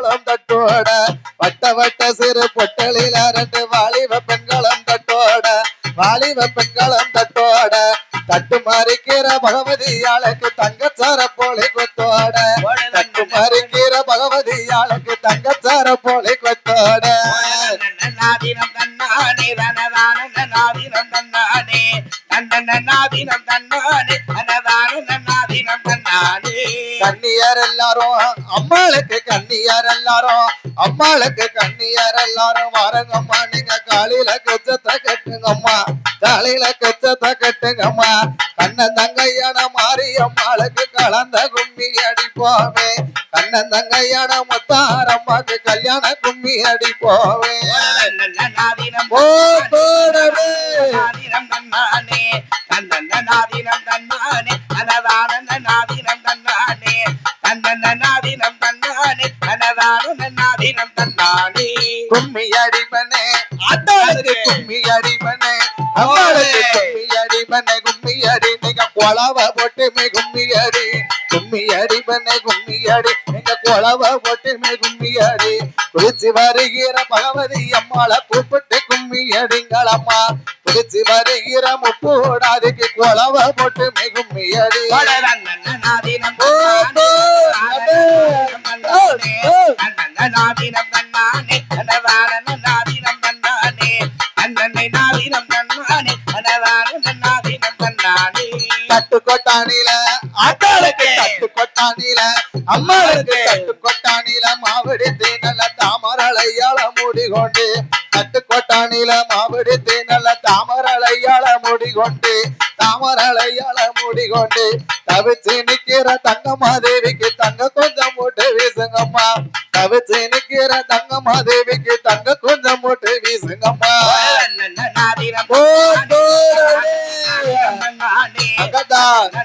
பெண்களும் தட்டோட வட்ட வட்ட சிறு பொட்டலில் அரண்டு வாலிப பெண்களும் தட்டோட வாலிப பெண்களும் தட்டோட தட்டு மாறிக்கிற பகவதியாளுக்கு தங்கச்சார போலி கொத்தோட தட்டு மாறிக்கிற பகவதியாளுக்கு தங்கச்சார போலி கொத்தோட நாதினம் தன்னானே தனதான நாதினம் தன்னானே நாதினம் தன்னானே தனதான நாதினம் தன்னானே கண்ணியார் எல்லாரும் அம்மாளுக்கு கண்ணியார் எல்லாரும் அம்மாளுக்கு கண்ணியார் எல்லாரும் வாரங்கம்மா நீங்க காலையில கச்சத்தை கட்டுங்கம்மா காலையில கச்சத்தை கட்டுங்கம்மா கண்ணன் தங்கையான மாரியம்மாளுக்கு கலந்த கும்மி அடிப்போமே கண்ணன் தங்கையான முத்தாரம்மாக்கு கல்யாண கும்மி அடிப்போமே நாதினம் தன்னானே நாதினம் தன்னானே தனதான நாதினம் தன்னானே நாதினம் தன்னானே தனதான நாதினம் தன்னானே கும்மி அடிப்பனே அத்தாளுக்கு கும்மி அடிப்பனே அம்மாளுக்கு கும்மி அடிப்பனே கும்மி அடி நீங்க கொலவ போட்டுமே கும்மி அடி கும்மி அடிப்பனே கும்மி அடி நீங்க கொலவ போட்டுமே கும்மி அடி குளிச்சு வருகிற பகவதி அம்மாளை கூப்பிட்டு கும்மி அடிங்களம்மா குளிச்சு வருகிற முப்போடாதுக்கு கொலவ போட்டுமே கும்மி அடி நாதினம் தன்னானே தனதான நாதினம் தன்னானே அண்ணனை நாதினம் தன்னானே தனதான நாதினம் தன்னானே தட்டு கொட்டானில ஆட்டாளுக்கு தட்டு கொட்டானில அம்மாளுக்கு தட்டு கொட்டானில மாவடித்து நல்ல தாமரளையாள மூடிக்கொண்டு தட்டு கொட்டானில மாவடித்து நல்ல தாமரளையாள மூடிக்கொண்டு தாமரளையாள மூடிக்கொண்டு தவிச்சு நிக்கிற தங்கமாதேவிக்கு தங்க கொஞ்சம் போட்டு வீசுங்கம்மா தவிச்சு நிக்கிற தங்கமாதேவிக்கு தங்க கொஞ்சம் போட்டு வீசுங்கம்மா நாதினம்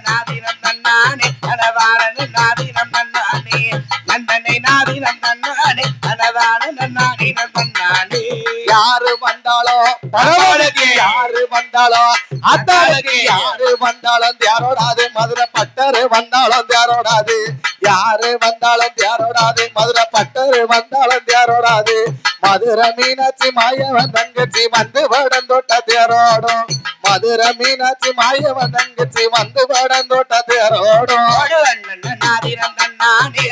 நாதினம் தன்னானே தனதான நாதினம் தன்னானே நந்தனை நாதினம் தன்னானே தனதான நாதினம் தன்னானே யாரு வந்தாலும் பரவாயில்லைக்கு யாரு வந்தாலும் அத்தாளுக்கு யாரு வந்தாலும் தேரோடாது மதுரை பட்டரு வந்தாலும் தேரோடாது யாரு வந்தாலும் தேரோடாது மதுரை பட்டரு வந்தாலும் தேரோடாது மதுரை மீனாட்சி மாயவன் தங்கச்சி வந்து வடந்தோட்ட தேரோடும் மதுரை மீனாட்சி மாயவன் தங்கச்சி வந்து வடந்தோட்ட தேரோடும் நாதினம் தன்னானே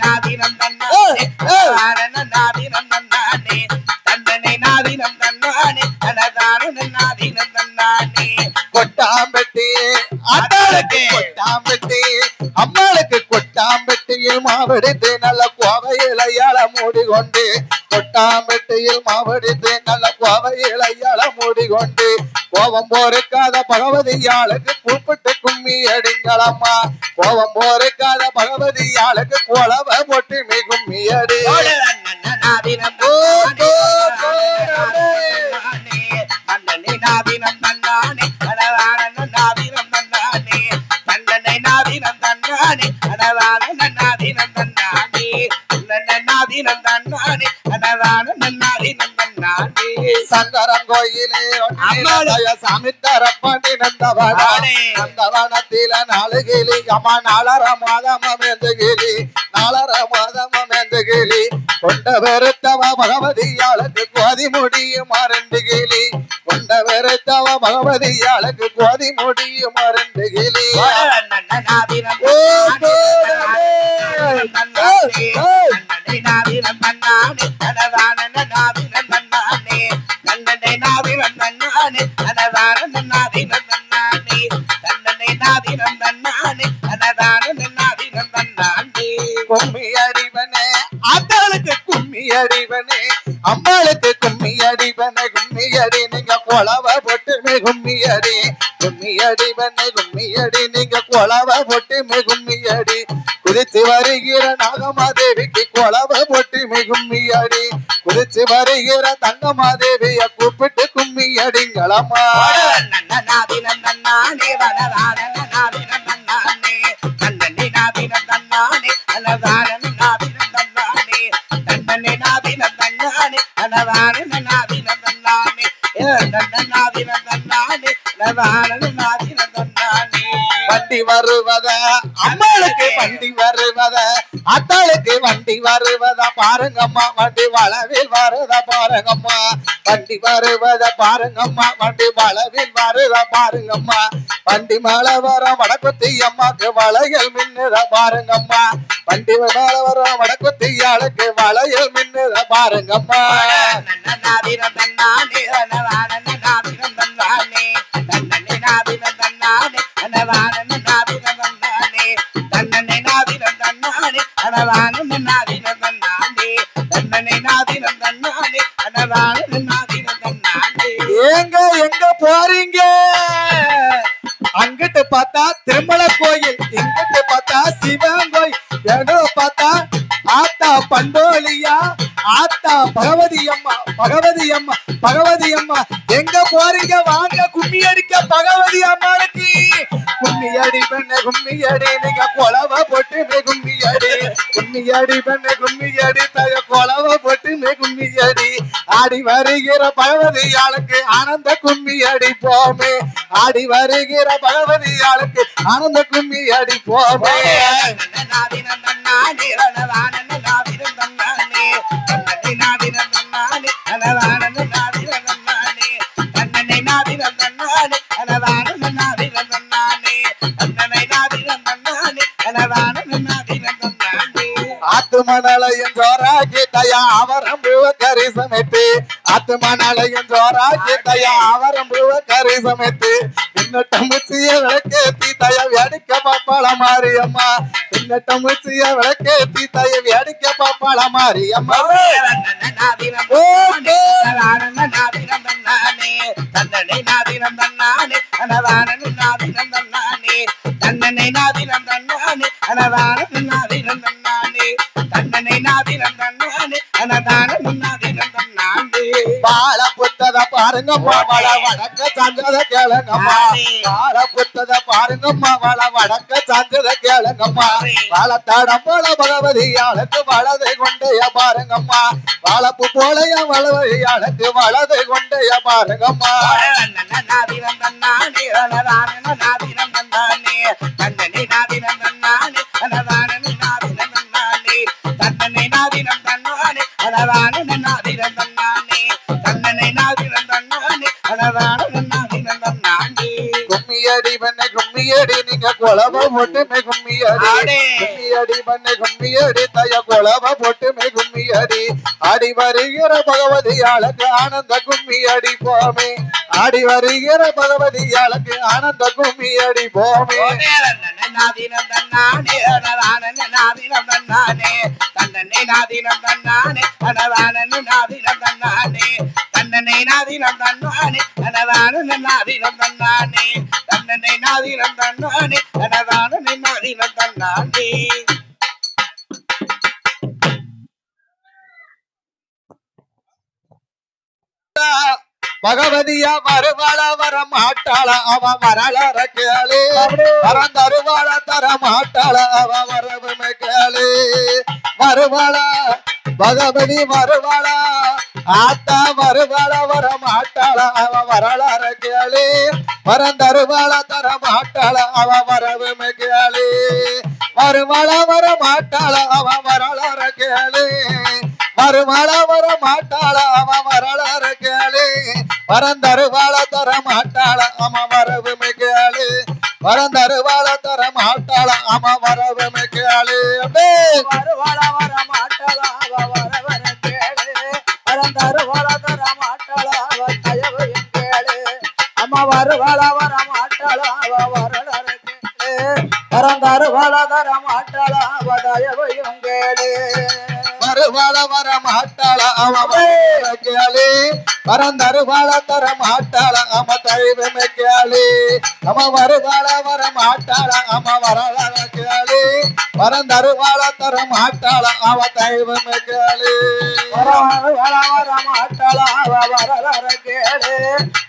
நாதினம் தன்னானே நாதினம் தன்னானே தந்தனை நாதினம் தன்னானே தனதான நாதினம் தன்னானே கொட்டாம்பட்டி அத்தாளுக்கு கொட்டாம்பட்டி அம்மாளுக்கு கொட்டாம்பட்டியில் மாவடித்து நல்ல கோவையிலையாள மூடிக்கொண்டு கொட்டாம்பட்டியில் மாவடித்து நல்ல கோவையிலையாள மூடிக்கொண்டு கோபம் போருக்காத பகவதியாளுக்கு கூப்பிட்டு கும்மி அடிங்களம்மா கோபம் போருக்காத பகவதியாளுக்கு கோலவ போட்டு மீ கும்மி அடி நாதினம் நாதினம் தன்னானே தனதான நாதினம் தன்னானே தன்னனை நாதினம் தன்னானே தனதான நாதினம் தன்னானே நாதினம் தன்னானே தனதான நாதினம் தன்னானே சங்கரன் கோயிலே சாமித்தரப்பண்ணி நந்தவனே நந்தவனத்தில நாலு கிளி அம்மா நாலர மாதமம் எந்த கிளி நாலர மாதமம் எந்த கிளி கொண்ட வெறுத்தவ பகவதியாளுக்கு கோதி முடியும் ரெண்டு கிளி கொண்ட வெறுத்தவ பகவதியாளுக்கு கோதி முடியும் ரெண்டு கிளி நாதினம் தன்னானே தனதான நாதினம் தன்னானே தன்னனை நாதினம் தன்னானே தனதான நாதினம் தன்னானே தன்னனை நாதினம் தன்னானே தனதான நாதினம் தன்னானே கும்மி அடிவனே ஆத்தாளுக்கு கும்மி அடிவனே அம்மாளுக்கு கும்மி அடிவனே கும்மி அடி நீங்க கொலவ போட்டுமே கும்மி அடி கும்மி அடிவனே கும்மி அடி நீங்க கொலவ போட்டுமே கும்மி அடி குதிச்சு வருகிற நாகமாதேவிக்கு கொலவ போட்டுமே கும்மி அடி குதிச்சு வருகிற தங்கமாதேவிய கூப்பிட்டு கும்மி அடிங்களம்மா நாதினம் தன்னானே தனதான நாதினம் தன்னானே தன்னனை நாதினம் தன்னானே தனதான நாதினம் தன்னானே தன்னனை நாதினம் தன்னானே தனதான நாதினம் தன்னானே நாதினம் தன்னானே தனதான நாதினம் தன்னானே வண்டி வருவத அம்மாளுக்கு வண்டி வருவத அத்தாளுக்கு வண்டி வருவத பாருங்கம்மா வண்டி வளவில் வருத பாருங்கம்மா வண்டி வருவத பாருங்கம்மா வண்டி வளவில் வருத பாருங்கம்மா வண்டி மேல வர வடக்குத்தி அம்மாக்கு வளையல் மின்னுத பாருங்கம்மா வண்டி மேல வர வடக்குத்தி ஆளுக்கு வளையல் மின்னுத பாருங்கம்மா ஏங்க எங்க போறீங்க அங்கிட்டு பார்த்தா திருமலை கோயில் இங்கிட்டு பார்த்தா சிவன் கோயில் எடோ பார்த்தா ஆத்தா பண்டோலியா ஆத்தா பகவதி அம்மா பகவதி அம்மா பகவதி அம்மா எங்க போறீங்க வாங்க கும்மி அடிக்க பகவதி அம்மாளுக்கு கும்மி அடி பண்ண கும்மி அடி நீங்க கொலவ போட்டு கும்மி அடி பண்ண கும்மி அடி தக கொலவ போட்டு கும்மி அடி ஆடி வருகிற பகவதி ஆளுக்கு ஆனந்த கும்மி அடி போமே ஆடி வருகிற பகவதி ஆளுக்கு ஆனந்த கும்மி அடி போமே ஆத்துமனலையும் ஜோராக்கி தயா அவரம்புவ கரிசமைத்து ஆத்துமனலையும் ஜோராக்கி தயா அவரம்புவ கரிசமைத்து பின்னட்ட முச்சிய விளக்கேத்தி தய வேடிக்க பாப்பாள மாரியம்மா பின்னட்ட முச்சிய விளக்கேத்தி தய வேடிக்க பாப்பாள மாரியம்மா பால புத்தத பாருங்கம்மா வள வடக்க சாஞ்சத கேளுங்கம்மா பால புத்தத பாருங்கம்மா வள வடக்க சாஞ்சத கேளுங்கம்மா வாழ தடம் போல பகவதி ஆளுக்கு வலதை கொண்டைய பாருங்கம்மா வாழப்பு போலைய வளவதி ஆளுக்கு வலதை கொண்டைய பாருங்கம்மா கும்மியடி பண்ண கும்மியடி நீங்க கொலவ போட்டு கும்மியடி கும்மியடி பண்ண கும்மியடி தய கொலவ போட்டு கும்மியடி ஆடி வருகிற பகவதி ஆளுக்கு ஆனந்த கும்மியடி போமே ஆடி வருகிற பகவதி ஆளுக்கு ஆனந்த கும்மியடி போமே பகவதியா வருவாள வர மாட்டாள அவ வரலாற கேளு பரந்தருவாள தர மாட்டாள அவ வரவுமே கேளு வருவாளா பகவதி வருவாளா ஆத்தா வருவாள வர மாட்டாள அவ வரலாற கேளு பரந்தருவாள தர மாட்டாள அவ வரவுமே கேளு வருவாள வர மாட்டாள அவ வரலாற கேளு வருவாள வர மாட்டாள அவ வரலாற கேளு பரந்தருவாள தர மாட்டாள அவ வரவுமே கேளு பரந்தருவாள தர மாட்டாள அவ வரவுமே கேளு வருவாள வர மாட்டாள அவ வரவர கேளு பரந்தருவாள தர மாட்டாள அவ தயவையும் கேளு அம்மா வருவாள வர மாட்டாள அவ வரலாற கேளு பரந்தருவாள தர மாட்டாள அவ தயவையும் கேளு வருவாள வர மாட்டாள அவ கேளு பரந்தருவாள தர மாட்டாள அவ தயவுமே கேளு அம்மா வருவாள வர மாட்டாள அவ வரலாற கேளு பரந்தருவாள தர மாட்டாள அவ தயவுமே கேளு வருவாள வர மாட்டாள அவ வரலாற கேளு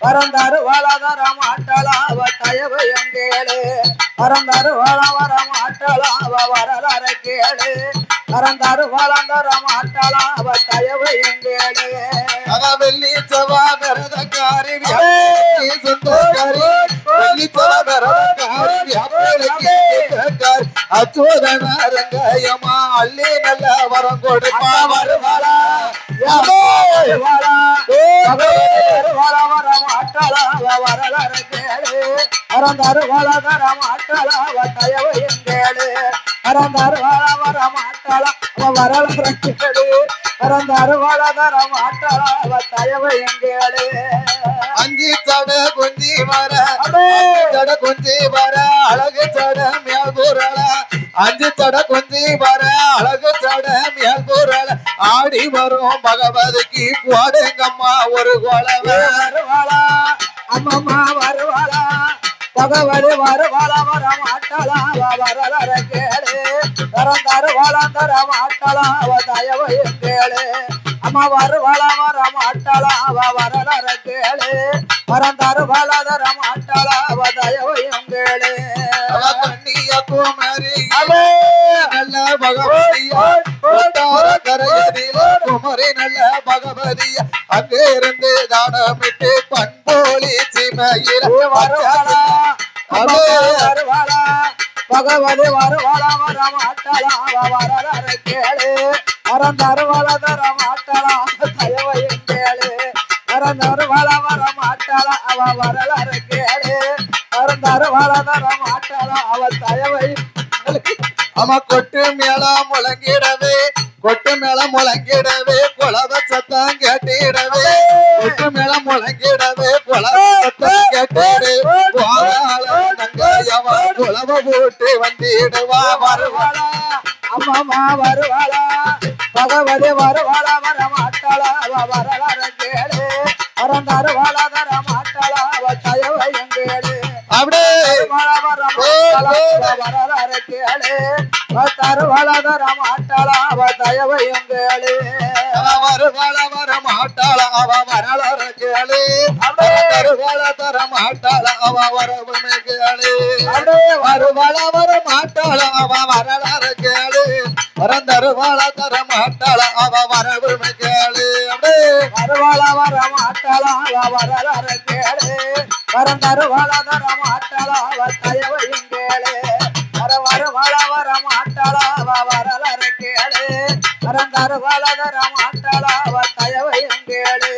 பரந்தருவாள தர மாட்டாள அவ தயவையும் கேளு பரந்தருவாள வர மாட்டாள அவ வரலாற கேளு பரந்தருவாள தர மாட்டாள அவ தயவையும் கேளு வெள்ளி சவா விரதக்காரி சுந்தரக்காரி வெள்ளி சவா விரதக்காரி அச்சுதன ரங்காயம்மா அள்ளி நல்ல வரம் கொடுப்பா வருவாளா அஞ்சி தட குஞ்சி வர தட குஞ்சி வர அழகு தட மேல் கூறல அஞ்சு தட குஞ்சி வர அழகு தட மேல் கூறல ஆடி வரும் பகவதிக்கு போடுங்கம்மா ஒரு குழவ வருவாளா அம்மம்மா வருவாளா பகவதி வருவாளா வர மாட்டாளா வரலர கேளு வரந்தாரு வாழந்தர மாட்டாளா அவ தயவையும் கேளு அம்மா வருவாளா வர மாட்டாளா அவ வரலர கேளு வரந்தாரு வாழதர மாட்டாளா அவ தயவையும் கேளு கண்ணிய குமரி நல்ல பகவதியா கரையதில குமரி நல்ல பகவதியா அங்கே இருந்து தானமிட்டு பண்போலி சிமையில வருவாளா வருவாளா பகவதி வருவாளா வர மாட்டாளா அவ வரலர கேளு வரந்தாரு வாழதர மாட்டாளா தயவையும் கேளு வரந்தாரு வாழ வர மாட்டாளா அவ வரலர கேளு வரந்தாரு வாழதர மாட்டாளா அவ தயவையும் அம்மா கொட்டு மேல முழங்கிடவே கொட்டு மேல முழங்கிடவே குலவ சத்தம் கேட்டிடவே கொட்டு மேல முழங்கிடவே குலவ சத்தம் கேட்டிடு தங்கையவா குலவ போட்டு வந்திடுவா வருவாளா அம்மா வருவாளா பகவதி வருவாளா வர மாட்டாளா அவ வரலர கேளு வரந்தாரு வாழதர மாட்டாளா அவ தயவையும் கேளு அப்படியே வரலர கேளு தருவாளதர மாட்டாளா அவ தயவையும் கேளு வருவாள வர மாட்டாள அவ வரலற கேளு வருவாள தர மாட்டாள அவ வரவுமே கேளு வருவாள வர மாட்டாள அவ வரலற கேளு வரந்தருவாள தர மாட்டாள அவ வரவுமே கேளு வருவாள வர மாட்டாளா அவ வரலற கேளு வரந்தருவாளதர மாட்டாளா அவ தயவையும் கேளு வருவாள வர மாட்டாளா அவ வரலற கேளு வரந்தருவாளதர மாட்டாளா அவ தயவையும் கேளு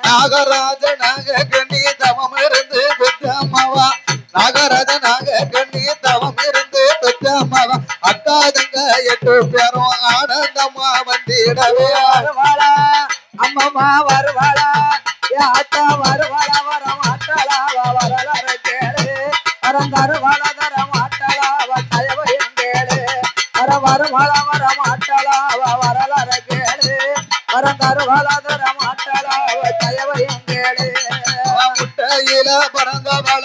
நாகராஜ நாக கண்ணி தவம் இருந்து பெற்றம்மாவா நாகராஜ நாக கண்ணி தவம் இருந்து பெற்றம்மாவா அக்கா தங்க 8 பேரும் ஆனந்தமா வந்திடவே வருவாளா அம்மம்மா வருவாளா அத்தா வருவாளா வர மாட்டாளா அவ வரலற கேளு வரந்தருவாளதர மாட்டாளா அவ தயவையும் கேளு வருவாளா வர மாட்டாளா அவ வரலற கேளு வரந்தருவாளதர மாட்டாளா அவ தயவையும் கேளு முட்டையில பிறந்தவள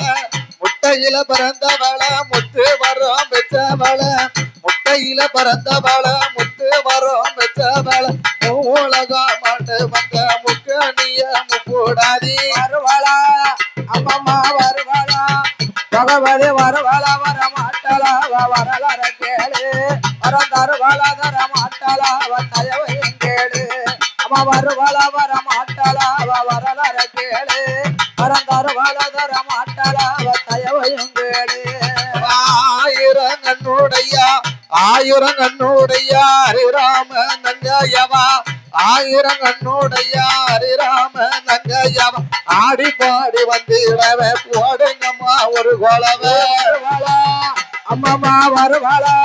முட்டையில பிறந்தவள முத்து வரோம் பெற்றவள முட்டையில பிறந்தவள முத்து வரோம் பெற்றவள உலகம் மாட்டு வந்த முக்கணிய முக்கூடாதி வருவாளா அம்மம்மா வருவாளா பகவதி வருவாளா வர மாட்டாளா அவ வரலற கேளு வரந்தருவாளதர மாட்டாளா அவ தயவையும் கேளு அம்மா வருவாளா வர மாட்டாளா அவ வரலற கேளு வரந்தருவாளதர மாட்டாளா அவ தயவையும் கேளு ஆயிரம் கண்ணுடைய ஹரிராம நங்கையவா ஆயிரம் கண்ணுடைய ஹரிராம நங்கையவா ஆடி பாடி வந்திடவே போடுங்கம்மா ஒரு குழவை வருவாளா அம்மம்மா வருவாளா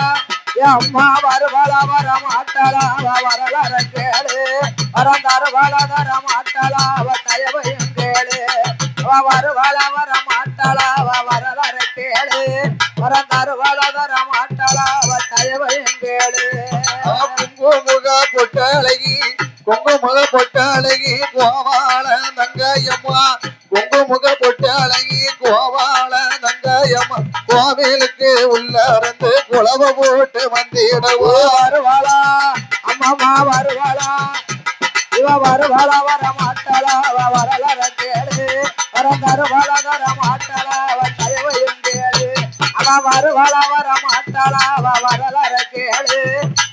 அம்மா வருவாளா வர மாட்டாளா அவ வரலற கேளு வரந்தருவாளதர மாட்டாளா அவ தயவையும் கேளு அவ வருவாளா வர மாட்டாளா அவ வரலற கேளு வரந்தருவாளதர மாட்டாளா அவ தயவையும் கேளு குங்குமுக பொட்டழகி குங்குமுக பொட்டழகி கோவாள நங்கையம்மா குங்குமுக பொட்டழகி கோவாள நங்கையம்மா கோவிலுக்கு உள்ள இருந்து குளவ போட்டு வந்திடவோ வருவாளா அம்மம்மா வருவாளா இவ வருவாளா வர மாட்டாளா அவ வரலற கேளு வரந்தருவாளதர மாட்டாளா அவ தயவையும் கேளு அவ வருவாளா வர மாட்டாளா அவ வரலற கேளு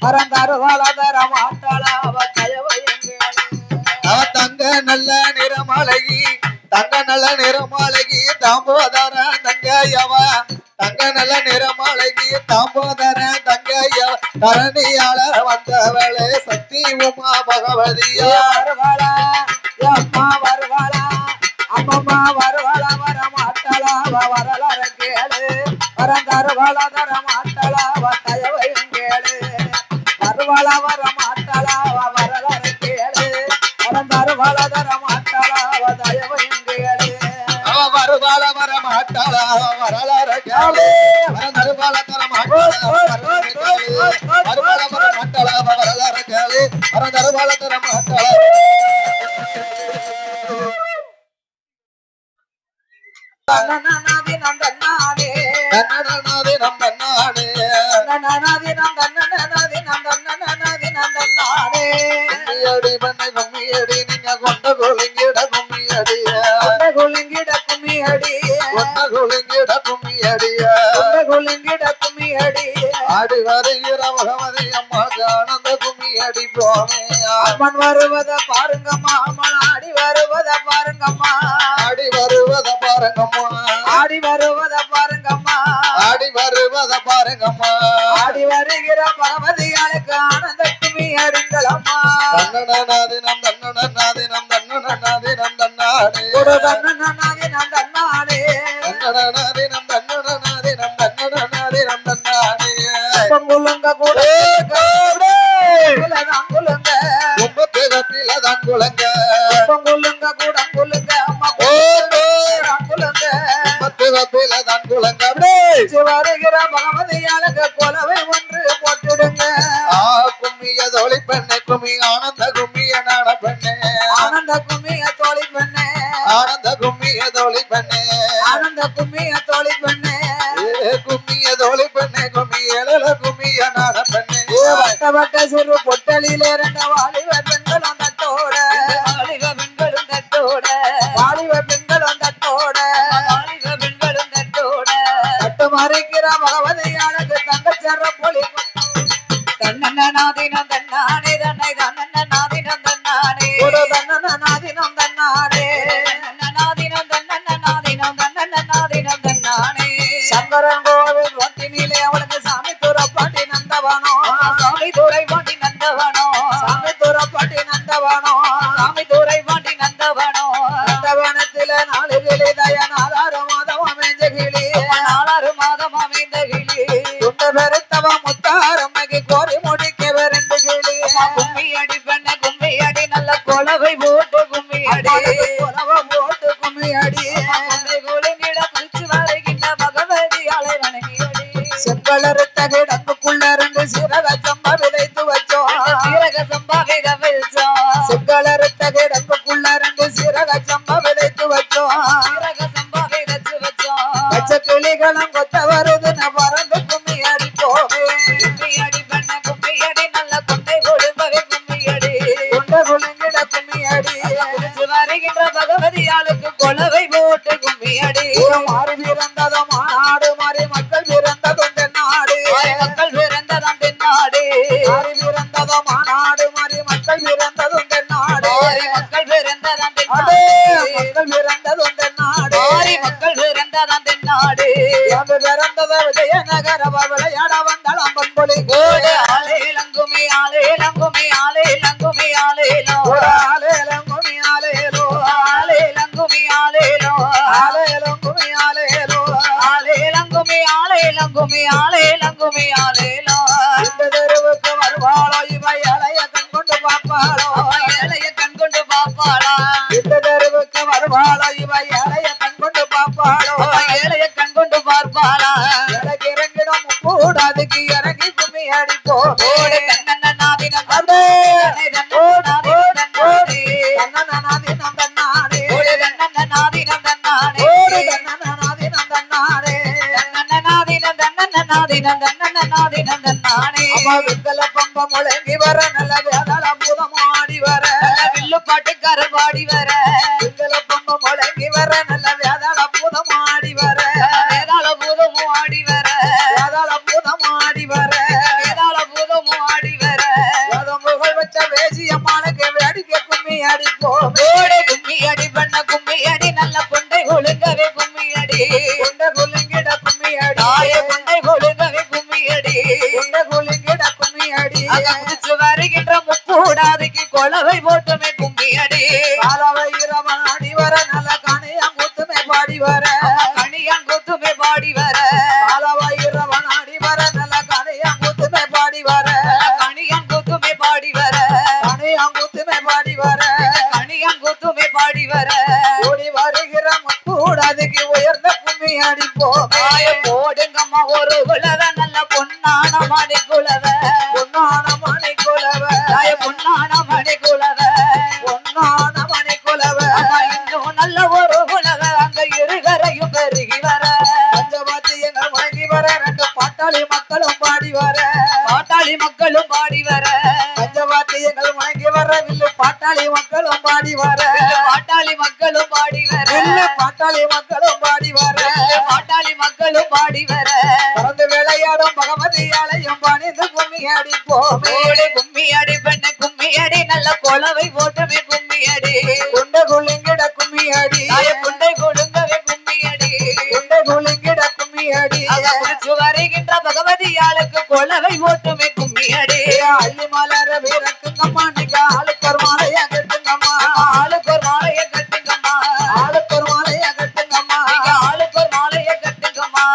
வரந்தருவாளதர மாட்டாளா அவ தயவையும் கேளு அவ தங்க நல்ல நிறமழகி தங்க நல்ல நிறமழகி தாம்போதர நங்கையவா தங்க நல்ல நிறமழகி தாமோதர தங்கைய தரணியால வந்தவளே சக்தி உமா பகவதியா வருவாளா அம்மா வருவாளா அம்மம்மா வருவாளா வர மாட்டாளா வரலாற கேளு வரந்தருவாளா தர மாட்டாளா தயவையும் கேளு வருவாளா வர மாட்டாளா வரலாற கேளு வரந்தருவாளா தர மாட்டாளா தயவையும் கேளு வருவாள வர மாட்டாளா வரலாற கேளு வரந்தருவாள தர மாட்டாளா வருவாள வர மாட்டாளா வரலாற கேளு வரந்தருவாள தர மாட்டாளா நன்னாதி நம் தன்னானே நன்னநாதே நம் தன்னானே நன்னாதி நம் தன்னானே நம் தன்னானே நம் தன்னானே கும்மியடி பண்ணை கும்மியடி நீங்க கொண்ட குளிங்கிட கும்மியடிய கொண்ட குலுங்கிட கும்மியடி கொண்ட குளிங்கிட கும்மியடிய கொண்ட குலுங்கிட கும்மியடி ஆடி வருகிற பகவதி அம்மாக்கு ஆனந்த கும்மியடி போமே அம்மன் வருவத பாருங்கம்மா அம்மன் ஆடி வருவத பாருங்கம்மா ஆடி வருவத பாருங்கம்மா ஆடி வருவத பாருங்கம்மா ஆடி வருவத பாருங்கம்மா ஆடி வருகிற பகவதியாளுக்கு ஆனந்த கும்மி அடிங்களம்மா தன்னநாதினம் தன்னநாதினம் தன்னநாதினம் தன்னானே ஒரு தன்னநாதி நம் தன்னானே தன்னநாதினம் தன்னநாதினம் தன்னநாதினம் தன்னானே பொங்குலுங்க கூட தான் குலுங்க கும்பத்தேகத்தில தான் குளங்க பொங்குலுங்க கூட குலுங்க அம்மா குலுங்க கும்பத்தேகத்தில தான் குளங்க வருகிற பகவதியாளுக்கு கொலவை ஒன்று போட்டுடுங்க கும்மிய தோழி பெண்ணை கும்மி ஆனந்த கும்மிய நாட பெண்ணே ஆனந்த கும்மிய தோழி பெண்ணே ஆனந்த கும்மிய தோழி பெண்ணே ஆனந்த கும்மிய தோழி பெண்ணே கும்மிய தோழி பெண்ணே கும்மியல கும்மிய நாட பெண்ணே வட்ட வட்ட சிறு பொட்டலிலே ரெண்ட வாலிப பெண்களும் தட்டோட வாலிப பெண்களும் தட்டோட வாலிப பெண்களும் தட்டோட வாலிப பெண்களும் தட்டோட தட்டு மறைக்கிற பகவதியாளுக்கு தங்கச்சர பொலி தன்னநாதினம் தன்னானே தன்னை தன்னநாதினம் தன்னானே ஒரு தன்னநாதினம் தன்னானே தன்னநாதினம் தன்னநாதினம் தன்னநாதினம் தன்னானே சங்கரன் கோவில் ஒட்டினிலே அவளுக்கு சாமி துறப்பாட்டி நந்தவனோ சாமி துறை பாட்டி நந்தவனோ சாமி துறப்பாட்டி நந்தவனோ சாமி துறை பாட்டி நந்தவனோ நந்தவனத்தில 4 கிளி தயனாறு மாதம் அமைந்த கிளி 4 மாதம் அமைந்த கிளி துண்ட பெருத்தவ முத்தாரம்மைக்கு கோரி முடிக்க 2 கிளி கும்மி அடி பெண்ண கும்மி அடி நல்ல கொலவை போட்டு கும்மி அடி கொலவை போட்டு கும்மி அடி குலுங்கிட குளிச்சு வரைகின்ற பகவதி அலை வணங்கி அடி செங்கலறுத்த கிடங்குக்குள்ள 2 சீரக சம்பா விதைத்து வச்சோம் சீரக சம்பா வித வச்சோம் செங்கலறுத்த கிடங்குக்குள்ள 2 சீரக சம்பா விதைத்து வச்சோம் சீரக சம்பா விதைச்சு வச்சோம் பச்சை கிளிகளும் கொத்த வருது நான் பறந்து கும்மி அடி போவே கும்மி அடி பண்ண கும்மி அடி நல்ல கொண்டை கொடுப்பவை கும்மி அடி கொண்ட குலுங்கிட கும்மி அடி வருகின்ற பகவதியாளுக்கு கொலவை போட்டு கும்மி அடி மாறி பிறந்ததும் நாடு மாறி மக்கள் பிறந்ததும் தென்னாடு மக்கள் பிறந்ததும் தென்னாடு மாறி பிறந்ததும் நாடு மாறி மக்கள் பிறந்ததும் தென்னாடு மக்கள் பிறந்ததும் தென்னாடு மக்கள் பிறந்ததும் தென்னாடு மாறி மக்கள் பிறந்ததும் தென்னாடு அங்கு பிறந்தத விஜயநகர விளையாட வந்தாள் அம்பன்பொலி கோடு ஆலே லங்குமி ஆலே லங்குமி ஆலே லங்குமி ஆலேலோ ஆலே லங்குமி ஆலேலோ ஆலே லங்குமி ஆலேலோ ஆலே லங்குமி ஆலேலோ ஆலே லங்குமி ஆலே லங்குமி ஆலே லங்குமி ஆலேலோ இந்த தெருவுக்கு வருவாளோ இவ இளைய கண் கொண்டு பாப்பாளோ இளைய கண் கொண்டு பாப்பாளா இந்த தெருவுக்கு வருவாளோ இவ இளைய கண் கொண்டு பாப்பாளோ இளைய கண் கொண்டு பார்ப்பாளா எனக்கு இறங்கிடும் கூடாதுக்கு இறங்கி கும்மி அடிப்போ தன்னநாதினம் தன்னானே தன்னநாதினம் தன்னானே தன்னநாதினம் தன்னானே தன்னநாதினம் தன்னானே தன்னநாதினம் தன்னநாதினம் தன்னநாதினம் தன்னானே அம்மா விக்கல பம்ப முழங்கி வர நல்ல வேதள பூதம் ஆடி வர வில்லு பாட்டுக்காரர் பாடி வர விக்கல பம்ப முழங்கி வர நல்ல வேதள பூதம் ஆடி வர வேதாள பூதம் ஆடி வர வேதாள பூதம் ஆடி வர வேதாள பூதம் ஆடி வர புகழ் வச்ச வேசி அம்மானுக்கு வேடிக்கை கும்மி அடி போடு கும்மி அடி பண்ண கும்மி அடி நல்ல கொண்டை ஒழுங்கவே கும்மி அடி கொண்ட குலுங்கிட கும்மி அடி கொண்டை ஒழுங்கவே கும்மி குதிச்சு வருகின்ற முக்கூடாதிக்கு கொலவை போட்டுமே கும்மி அடி காலவை இரவன் அடி வர நல்ல கனியங்குத்துமே பாடி வர கனியங்குத்துமே பாடி வர காலவை இரவன் அடி வர நல்ல கனியங்குத்துமே பாடி வர கனியங்குத்துமே பாடி வர கனியங்குத்துமே பாடி வர கனியங்குத்துமே பாடி வர ஓடி வருகிற முக்கூடாதிக்கு உயர்ந்த கும்மி அடிப்போமே போடுங்கம்மா ஒரு குலவ நல்ல பொன்னான மணி குலவ பொன்னான மணி குலவ பொன்னான மணி குலவ பொன்னான மணி குலவ இன்னும் நல்ல ஒரு குலவ அங்க இருகரையும் பெருகி வர பஞ்சபாத்தியங்கள் முழங்கி வர ரெண்டு பாட்டாளி மக்களும் பாடி வர பாட்டாளி மக்களும் பாடி வர பஞ்சபாத்தியங்கள் முழங்கி வர வில்லு பாட்டாளி மக்களும் பாடி வர பாட்டாளி மக்களும் பாடி வர வில்லு பாட்டாளி மக்களும் பாடி வர பாட்டாளி மக்களும் பாடி வர பறந்து விளையாடும் பகவதியாலையும் பணிந்து கும்மி அடிப்போமே கும்மி அடி பெண்ண கும்மி அடி நல்ல கொலவை போட்டுமே கும்மி அடி குண்டை குளிங்கிட கும்மி அடி குண்டை கொடுங்கவே கும்மி அடி குண்டை குளிங்கிட கும்மி அடி குடிச்சு வருகின்ற பகவதியாளுக்கு கொலவை போட்டுமே கும்மி அடி அள்ளி மலர வீரக்குங்கம்மா நீங்க ஆளுக்கு ஒரு மாலைய கட்டுங்கம்மா ஆளுக்கு ஒரு மாலைய கட்டுங்கம்மா ஆளுக்கு ஒரு மாலைய கட்டுங்கம்மா ஆளுக்கு ஒரு மாலைய கட்டுங்கம்மா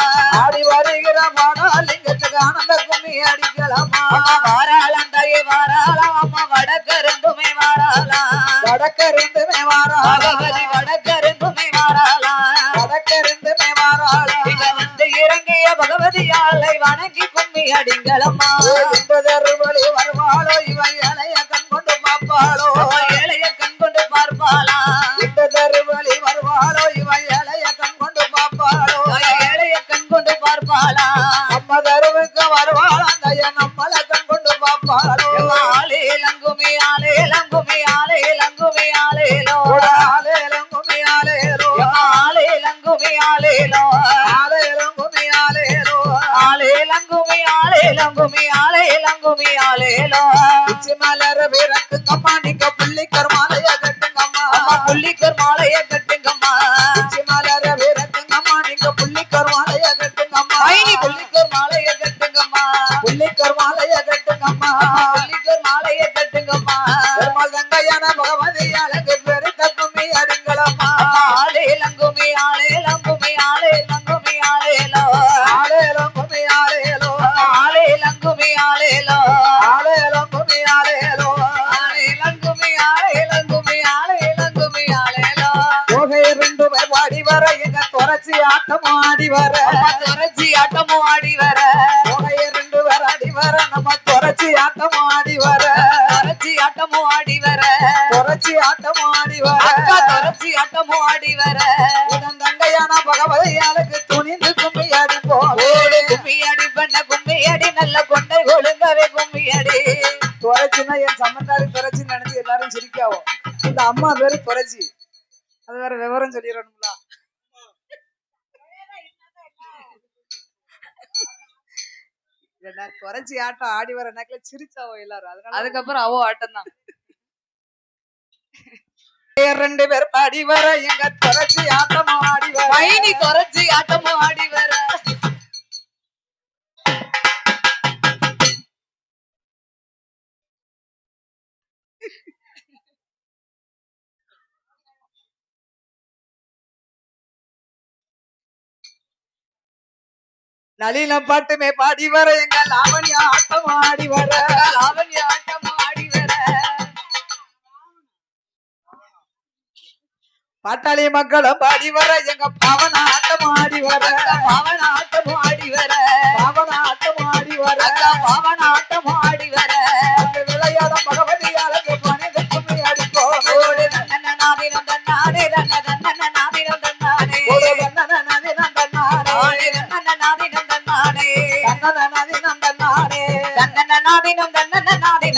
ஆடி வருகிற பாடாலிங்கத்துக்கு ஆனந்த கும்மி அடிக்கலாமா வாராளாம் தாயே வாராளாம் அம்மா வடக்கருந்துமே வாராளாம் வடக்கறிந்துமே வாராளா பகவதி வடக்கருந்துமே வாராளாம் வடக்கறிந்துமே வாராளா இங்க வந்து இறங்கிய பகவதியாளை வணங்கி கும்மி அடிங்களம்மா என்பதறுவழி வருவாளோ இவை இளைய கண் கொண்டு பார்ப்பாளோ ஏழைய கண் கொண்டு பார்ப்பாளா என்பதறுவழி வருவாளோ இவை இளைய கண் கொண்டு பார்ப்பாளோ ஏழைய கண் கொண்டு பார்ப்பாளா நம்ம தருவுக்கு வருவாள் அந்த நம்மள கண் கொண்டு பார்ப்பாளோ ஆளே லங்குமி ஆளே லங்குமி ஆளே லங்குமி ஆளேலோ ஆலேலம் கும்மி ஆலேலோ ஆளே லங்குமி ஆளேலோ ஆலேலம் கும்மி ஆலேலோ ஆளே லங்குமி ஆளே லங்குமி ஆளே லங்குமி ஆளேலோ உச்சி மலர வீரக்குங்கம்மா நீங்க புள்ளிக்கர் மாலைய கட்டுங்கம்மா அம்மா புள்ளிக்கர் மாலைய கட்டுங்கம்மா உச்சி மலர வீரக்குங்கம்மா நீங்க புள்ளிக்கர் மாலைய கட்டுங்கம்மா ஐனி புள்ளிக்கர் மாலைய கட்டுங்கம்மா புள்ளிக்கர் மாலைய கட்டுங்கம்மா புள்ளிக்கர் மாலைய கட்டுங்கம்மா பெருமாள் தங்கையான பகவதியாளுக்கு பெருத்த கும்மி அடிங்களம்மா ஆளே லங்குமி ஆளே லங்குமி ஆளே லங்குமி ஆளேலோ ஆலேலம் கும்மி ஆலேலோ ஆளே லங்குமி ஆளேலோ ஆலேலம் கும்மி ஆலேலோ ஆளே லங்குமி ஆளே லங்குமி ஆளே லங்குமி ஆளேலோ போகை ரெண்டுமே பாடி வர எங்க துறச்சி ஆட்டம் ஆடி வர துறச்சி ஆட்டமும் ஆடி வர போகை ரெண்டு பேர் அடி வர நம்ம துறச்சி ஆட்டம் ஆடி வர துறச்சி ஆட்டமும் ஆடி வர துறச்சி ஆட்டம் ஆடி வர அக்கா துறச்சி ஆட்டமும் ஆடி வர இதன் தங்கையான பகவதியாளுக்கு துணிந்து கும்மி அடிப்போம் கும்மி அடி பண்ண கும்மி அடி நல்ல கொண்டை கொழுங்கவே கும்மி அடி துறைச்சின்னா என் சம்மந்தாரி துறைச்சி நினைச்சு எல்லாரும் சிரிக்காவும் இந்த அம்மா பேரு துறைச்சி அது வேற விவரம் சொல்லிடணும்ல துறைச்சி ஆட்டம் ஆடி வர நேரத்துல சிரிச்சாவோ எல்லாரும் அதனால அதுக்கப்புறம் அவ ஆட்டம் தான் ரெண்டு பேர் பாடி வர எங்க துறைச்சி ஆட்டம் ஆடி வர மைனி துறச்சி ஆட்டமும் ஆடி வர நளின பாட்டுமே பாடி வர எங்க லாவணி ஆட்டம் ஆடி வர லாவண்ய ஆட்டமும் ஆடி வர பாட்டாளி மக்களும் பாடி வர எங்க பவன ஆட்டம் ஆடி வர பாவன ஆட்டமும் ஆடி வர பவன ஆட்டம் ஆடி வர பாவன ஆட்டமும் ஆடி வர விளையாடும் பகவதியாளுக்கு பணிந்து கும்மி அடிப்போம் நாதினம் தன்னானே தன்ன நாதினம் தன்னானே நதினம் தன்னாரே நாதினம் தன்னானே நதினம் தன்னாரே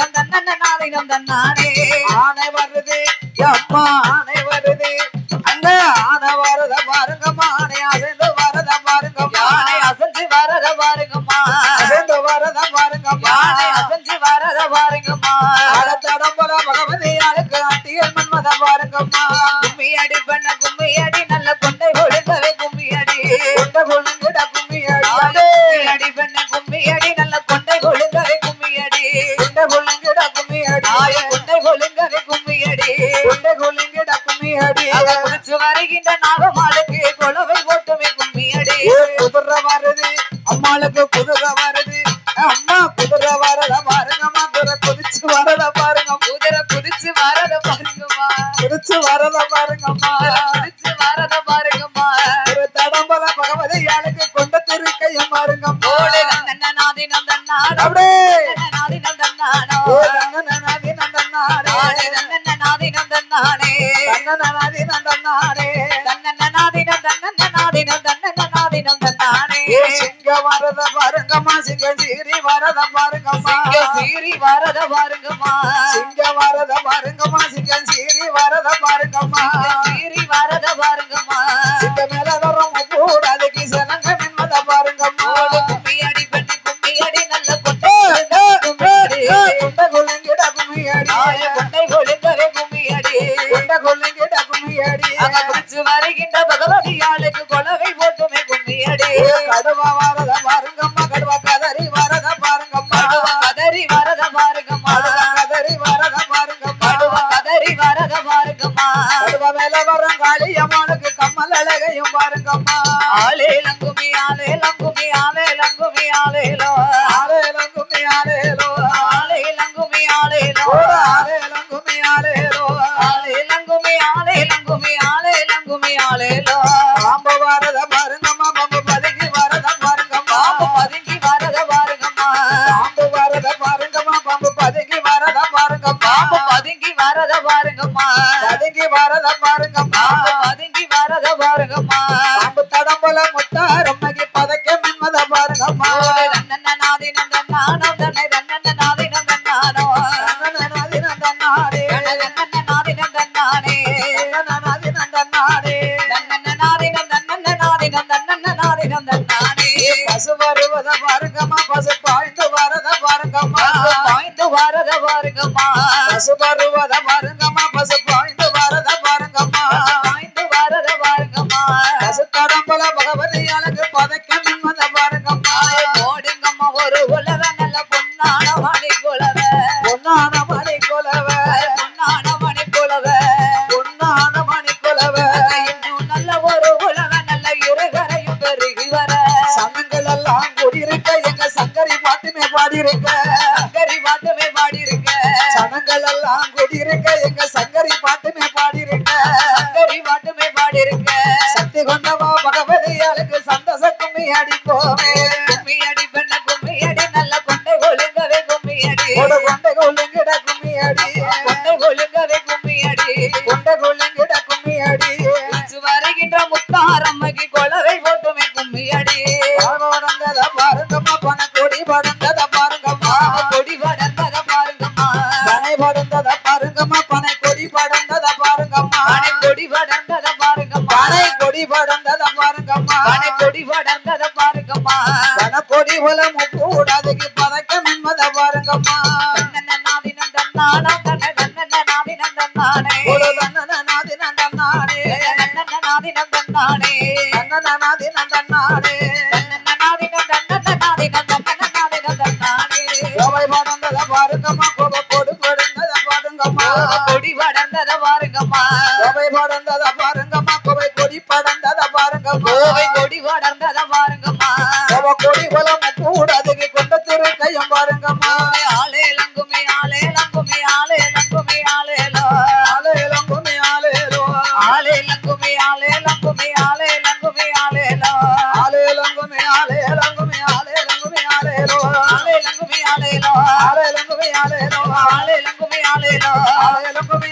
நாதினம் நாதினம் தன்னானே ஆனை வருது அம்மா ஆனை வருது அந்த ஆனை வரத பாருங்கம்மா ஆனை அசைந்து வரத பாருங்கம்மா யானை அசைஞ்சு வரத பாருங்கம்மா அசைந்து வரத பாருங்கம்மா யானை அசைஞ்சு வரத பாருங்கம்மா தடம்புல பகவதியாளுக்கு அட்டியல் மன்மத பாருங்கம்மா கும்மி அடி பண்ண கும்மி அடி நல்ல கொண்டை கொழுங்கவே கும்மி அடி கொண்ட கொள்ளுங்கிட கும்மி அடி அடி பண்ண கும்மி அடி நல்ல கொண்டை கொழுங்கவே கும்மி அடி கொண்ட குண்டை குலுங்கிட கும்மியடி குண்டை கொழுங்கவே கும்மியடி குண்டை குலுங்கிட கும்மியடி குடிச்சு வருகின்ற நாகமாளுக்கு கொலவை போட்டுமே கும்மியடி குதிரை வருது அம்மாளுக்கு குதிரை வருது அம்மா குதிரை வரத பாருங்கம்மா குதிரை குதிச்சு வரத பாருங்க குதிரை குதிச்சு வரத பாருங்கம்மா குதிச்சு வரத பாருங்கம்மா குதிச்சு வரத பாருங்கம்மா ஒரு தடம்பல பகவதியாளுக்கு கொண்ட திருக்கையும் பாருங்கம்மா ஓடு நாதினம் தன்னாடோ அப்படியே நாதினம் தன்னாடோ நாதினம் தன்னாடே நாதினம் தன்னாடே நாதினம் தன்னாடே நாதினம் தன்னாடே சிங்க வரத பாருங்கம்மா சிங்க சீரி வரத பாருங்கம்மா சீரி வரத பாருங்கம்மா சிங்க வரத பாருங்கம்மா சிங்க சீரி வரத பாருங்கம்மா சீரி வரத பாருங்கம்மா சிங்க மேல வரும் கூட அதுக்கு சனங்க நிம்மத பாருங்கம்மா கும்மியடி பெண்ணு கும்மியடி நல்ல குண்ட குலுங்கிட கும்மியடி கொண்டை கொழுங்கவே கும்மியடி குண்ட குலுங்கிட கும்மியடி குடிச்சு வருகின்ற பகவதியாளுக்கு கொலவை போட்டுமே கும்மியடி கடுவா வரத பாருங்கம்மா கடுவா கதறி வரத பாருங்கம்மா கதறி வரத பாருங்கம்மா கதறி வரத பாருங்கம்மா கதறி வரத பாருங்கம்மா கடுவா மேல வரும் காளியம்மாளுக்கு கம்மல் அழகையும் பாருங்கம்மா ஆலேலங்குமி ஆலேலங்குமி ஆலேலங்குமி ஆலேலோ ஆலேலங்குமி ஆலேலோ ஆலேலங்குமி ஆலேலோ ஆலேலங்குமி ஆலேலோ ஆலேலங்குமி ஆலேலங்குமி ஆலேலங்குமி ஆலேலோ பாம்பு வரத பாருங்கம்மா பாம்பு பதுங்கி வரத பாருங்கம்மா பதுங்கி வரத பாருங்கம்மா பாம்பு வரத பாருங்கம்மா பாம்பு பதுங்கி வரத பாருங்கம்மா பதுங்கி வரத பாருங்கம்மா பதுங்கி வரத பாருங்கம்மா பதுங்கி வரத பாருங்கம்மா பாம்பு தடம்பல முத்தாரம்மகி பதக்க மின்மத பாருங்கம்மா நாதினம் தன்னானோ தன்னை தன்னன்ன நாதினம் தன்னானோ நாதினம் தன்னாடே நாதினம் தன்னானே நாதினம் தன்னாடே நாதினம் தன்னானே பசு வருவத பாருங்கம்மா பசு பாய்ந்து வரத பாருங்கம்மா பாய்ந்து வரத பாருங்கம்மா பசு வருவத பாருங்கம்மா பசு பாய்ந்து வரத பாருங்கம்மா பாய்ந்து வரத பாருங்கம்மா பசு தடம்பல பகவதியாளுக்கு பதக்க மின்மத பாருங்கம்மா போடுங்கம்மா ஒரு உலக நல்ல பொன்னான மணி குலவ பொன்னான மணி கொலவ பொன்னான மணி குலவ பொன்னான மணி கொலவ இன்னும் நல்ல ஒரு உலக நல்ல இருகரையும் பெருகி வர சனங்கள் எல்லாம் குடியிருக்க எங்க சங்கரி பாட்டுமே பாடியிருக்க சங்கரி பாட்டுமே பாடியிருக்க சனங்கள் எல்லாம் குடியிருக்க எங்க சங்கரி பாட்டுமே பாடியிருக்க சங்கரி பாட்டுமே பாடியிருக்க சக்தி கொண்டவா பகவதியாளுக்கு சந்தோஷ கும்மி அடிப்போமே கும்மியடி பெண்ண கும்மியடி நல்ல கொண்டை கொழுங்கவே கும்மியடி ஒரு கொண்டை கொள்ளுங்கிட கும்மி அடி கொண்டை கொழுங்கவே கும்மியடி கொண்டை கொள்ளுங்கிட கும்மி அடி குடிச்சு வருகின்ற முத்தாரம்மகி கொலவை போட்டுமே கும்மியடி பணந்தத பாருங்கம்மா பண கொடி படந்தத பாருங்கம்மா கொடி படந்தத பாருங்கம்மா பனை படந்தத பாருங்கம்மா பனை கொடி படந்தத பாருங்கம்மா கொடி படந்தத பாருங்கம்மா பனை கொடி படந்தத பாருங்கம்மா கொடி படந்தத பாருங்கம்மா பன கொடி உலம் கூடாதுக்கு பதக்க மின்மத பாருங்கம்மா நாதினம் தன்னானோ தன்னை தன்னன்ன நாதினம் தன்னானே ஒரு தன்னன நாதினம் தன்னாடே நாதினம் தன்னானே நாதினம் தன்னாடே நாதினம் தன்னானே கோவை படந்தத பாருங்கம்மா கோவை கொடி படந்தத பாருங்கம்மா கொடி படந்தத பாருங்கம்மா கோவை படந்தத பாருங்கம்மா கோவை கொடி படந்தத பாருங்கம்மா கொடி படந்தத பாருங்கம்மா கோவை கொடி உலம் கூடாதுக்கு கொண்ட திருக்கையும் பாருங்கம்மா ஆலேலங்குமி ஆலேலங்குமி ஆலேலங்குமி ஆலேலோ ஆலேலங்குமி ஆலேலோ ஆலேலங்குமி ஆலேலங்குமி ஆலேலங்குமி ஆலேலோ ஆலேலங்குமி ஆலேலங்குமி ஆலேலங்குமி ஆலேலோ ஆலேலங்குமி ஆலேலோ ஆலேலங்குமி ஆலேலோ ஆலேலங்குமி ஆலேலோ ஆலேலங்குமி